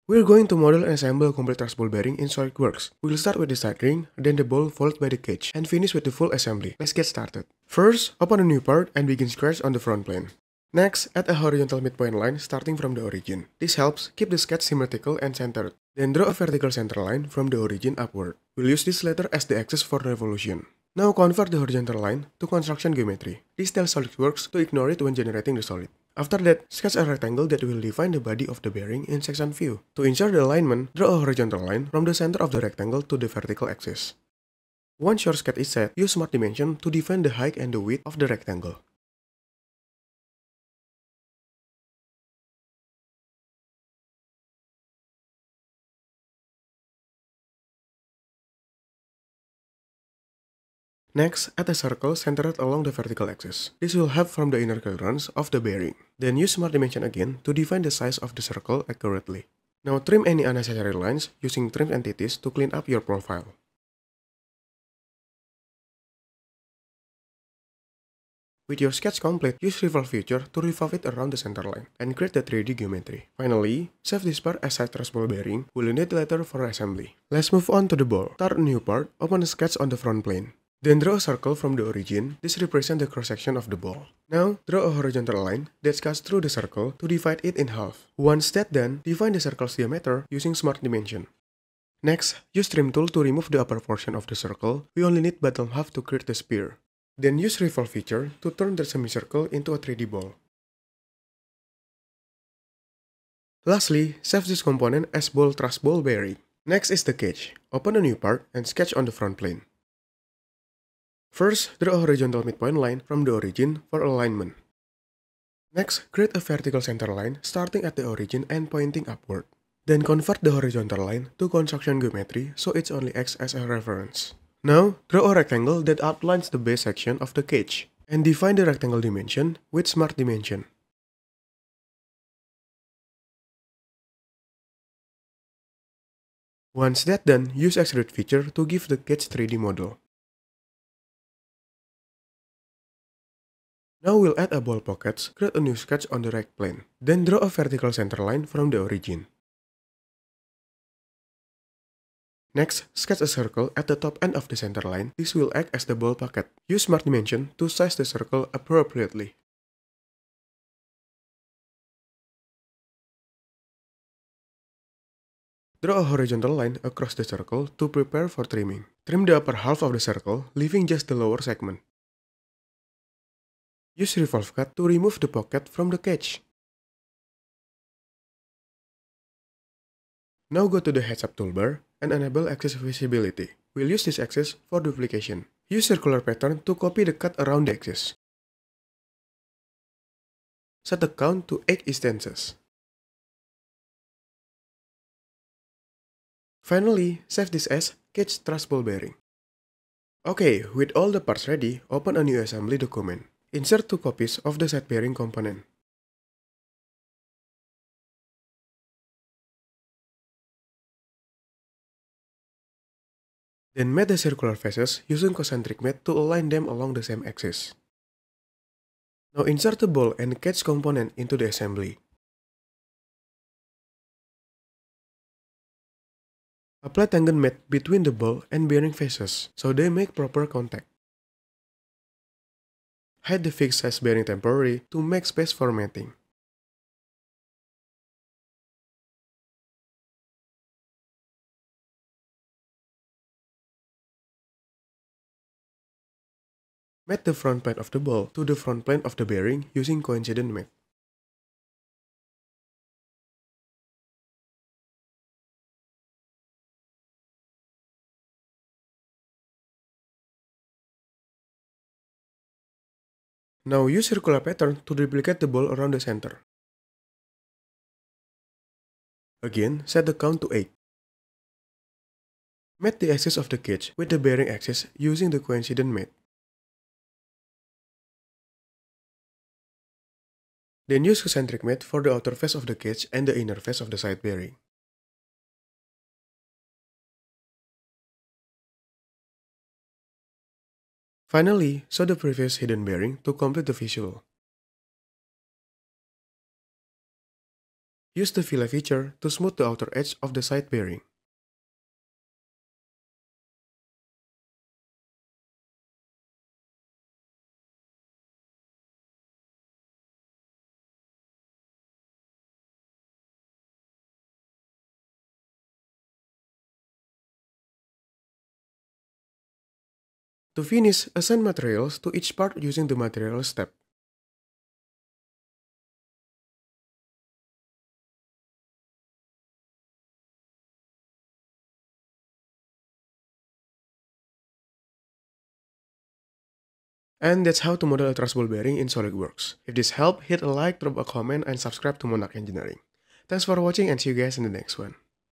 We're going to model and assemble a complete thrust ball bearing in SolidWorks. We'll start with the side ring, then the ball followed by the cage, and finish with the full assembly. Let's get started. First, open a new part and begin scratch on the front plane. Next, add a horizontal midpoint line starting from the origin. This helps keep the sketch symmetrical and centered. Then draw a vertical center line from the origin upward. We'll use this letter as the axis for revolution. Now convert the horizontal line to construction geometry. This tells SolidWorks to ignore it when generating the solid. After that, sketch a rectangle that will define the body of the bearing in section view. To ensure the alignment, draw a horizontal line from the center of the rectangle to the vertical axis. Once your sketch is set, use Smart Dimension to define the height and the width of the rectangle. Next, add a circle centered along the vertical axis. This will help from the inner clearance of the bearing. Then use Smart Dimension again to define the size of the circle accurately. Now trim any unnecessary lines using trim entities to clean up your profile. With your sketch complete, use Revolve feature to revolve it around the center line and create the 3D geometry. Finally, save this part as side thrust ball bearing. We'll need later for assembly. Let's move on to the ball. Start a new part, open a sketch on the front plane. Then draw a circle from the origin. This represents the cross-section of the ball. Now, draw a horizontal line that cuts through the circle to divide it in half. Once that done, define the circle's diameter using Smart Dimension. Next, use Trim tool to remove the upper portion of the circle. We only need bottom half to create the sphere. Then use Revolve feature to turn the semicircle into a 3D ball. Lastly, save this component as ball thrust ball bearing. Next is the cage. Open a new part and sketch on the front plane. First, draw a horizontal midpoint line from the origin for alignment. Next, create a vertical center line starting at the origin and pointing upward. Then convert the horizontal line to construction geometry so it only acts as a reference. Now, draw a rectangle that outlines the base section of the cage, and define the rectangle dimension with Smart Dimension. Once that's done, use Extrude feature to give the cage 3D model. Now we'll add a ball pockets, create a new sketch on the right plane. Then draw a vertical center line from the origin. Next, sketch a circle at the top end of the center line. This will act as the ball pocket. Use Smart Dimension to size the circle appropriately. Draw a horizontal line across the circle to prepare for trimming. Trim the upper half of the circle, leaving just the lower segment. Use Revolve cut to remove the pocket from the cage. Now go to the heads-up toolbar and enable axis visibility. We'll use this axis for duplication. Use circular pattern to copy the cut around the axis. Set the count to 8 instances. Finally, save this as cage thrust ball bearing. Okay, with all the parts ready, open a new assembly document. Insert 2 copies of the side bearing component. Then mate the circular faces using concentric mate to align them along the same axis. Now insert the ball and cage component into the assembly. Apply tangent mate between the ball and bearing faces so they make proper contact. Hide the fixed size bearing temporarily to make space for mating. Mate the front plane of the ball to the front plane of the bearing using coincident mate. Now use circular pattern to duplicate the ball around the center. Again, set the count to 8. Mate the axis of the cage with the bearing axis using the coincident mate. Then use concentric mate for the outer face of the cage and the inner face of the side bearing. Finally, show the previous hidden bearing to complete the visual. Use the fillet feature to smooth the outer edge of the side bearing. To finish, assign materials to each part using the materials tab. And that's how to model a truss ball bearing in SolidWorks. If this helped, hit a like, drop a comment, and subscribe to Monarch Engineering. Thanks for watching and see you guys in the next one.